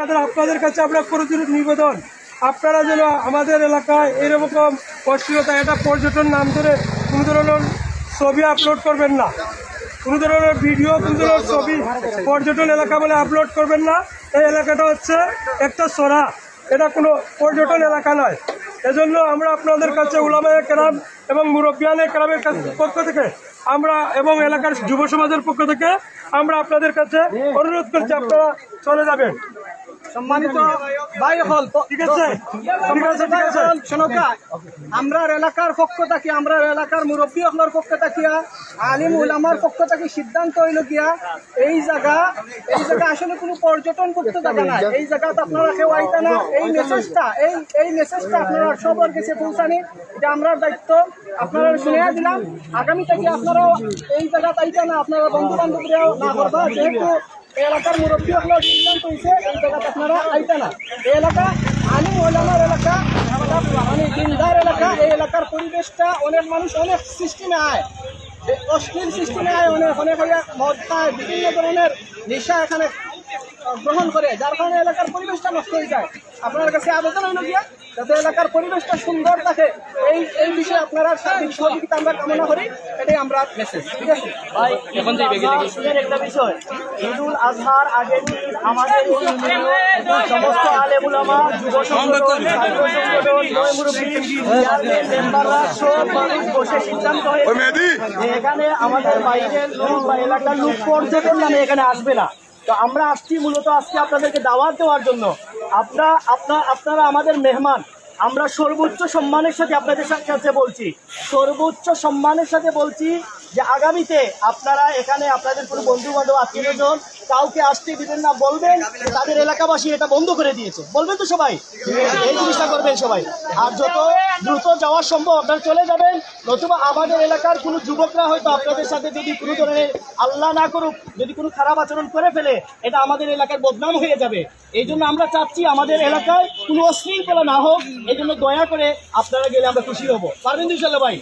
আপনাদের কাছে আমরা প্রচুর নিবেদন, আপনারা যেন আমাদের এলাকায় এরকম অশ্লীলতা, এটা পর্যটন নাম ধরে কোনো ধরনের ছবি আপলোড করবেন না, কোনো ধরনের ভিডিও, কোনো ধরনের ছবি পর্যটন এলাকা বলে আপলোড করবেন না। এই এলাকাটা হচ্ছে একটা সরা, এটা কোনো পর্যটন এলাকা নয়। এজন্য আমরা আপনাদের কাছে উলামায়ে কেরাম এবং মুরব্বিয়ানে কেরামের পক্ষ থেকে আমরা এবং এলাকার যুব সমাজের পক্ষ থেকে আমরা আপনাদের কাছে অনুরোধ করছি, আপনারা চলে যাবেন। সম্মানিত ভাই হল, ঠিক আছে, আমরা এলাকার পক্ষ থাকি, আমরা এলাকার মুরব্বী হলের পক্ষ থাকিয়া আলিম উলামার পক্ষ থাকি সিদ্ধান্ত হইল গিয়া এই জায়গা আসলে কোনো পর্যটন করতে জায়গা না, এই জায়গাতে আপনারা কেউ আইতা না। এই মেসেজটা আপনারা সবার কাছে পৌঁছানি, এটা আমরা দায়িত্ব আপনারা শুনিয়া দিলাম। আগামী থেকে আপনারাও এই জায়গাতে আইতা না, আপনারা বন্ধু বান্ধবরাও না করবা, যেহেতু এলাকার মুরব্বী হলো সিদ্ধান্ত হয়েছে এই জায়গাতে আপনারা আইতা না। এই এলাকা আলিম ওলামার এলাকা, মানে দিনদার এলাকা। এই এলাকার পরিবেশটা অনেক মানুষ অনেক সিস্টেমে আয়, অশ্লীল সিস্টেমে আয়, অনেক মদ খায়, বিভিন্ন ধরনের নেশা এখানে গ্রহণ করে, যার কারণে এলাকার পরিবেশটা নষ্ট হয়ে যায়। আপনার কাছে আবেদন হইল গিয়া যাতে এলাকার পরিবেশটা সুন্দর থাকে, এই বিষয়ে আপনারা সার্বিক সহযোগিতা আমরা কামনা করি, এটাই আমরা মেসেজ। ঠিক আছে ভাই, এখন একটা বিষয়, ঈদুল আজহার আগের দিন আমাদের সমস্ত আলেম উলামা, যুব সংগঠন, ছাত্র সংগঠন, মুরব্বী, মেম্বাররা সব মানুষ বসে সিদ্ধান্ত হয়েছে এখানে আমাদের বাইরের লোক বা এলাকার লোক পর্যটন নামে এখানে আসবে না। তো আমরা আসছি মূলত আজকে আপনাদেরকে দাওয়াত দেওয়ার জন্য। আপনারা আমাদের মেহমান, আমরা সর্বোচ্চ সম্মানের সাথে আপনাদের কাছে বলছি, সর্বোচ্চ সম্মানের সাথে বলছি যে আগামীতে আপনারা এখানে আপনাদের কোনো বন্ধু বান্ধব আত্মীয়জন কাউকে আসতে দিবেন না, বলবেন তাদের এলাকাবাসী এটা বন্ধ করে দিয়েছে, বলবেন তো সবাই, এই জিনিসটা করবেন সবাই। আর যত দ্রুত যাওয়া সম্ভব আপনারা চলে যাবেন, নতুবা আমাদের এলাকার কোনো যুবকরা হয়তো আপনাদের সাথে যদি কোনো ধরনের আল্লাহ না করুক যদি কোনো খারাপ আচরণ করে ফেলে, এটা আমাদের এলাকার বদনাম হয়ে যাবে। এই জন্য আমরা চাচ্ছি আমাদের এলাকায় কোনো অশৃঙ্খলা না হোক, এই জন্য দয়া করে আপনারা গেলে আমরা খুশি হবো। পারবেন তো ইনশাআল্লাহ ভাই?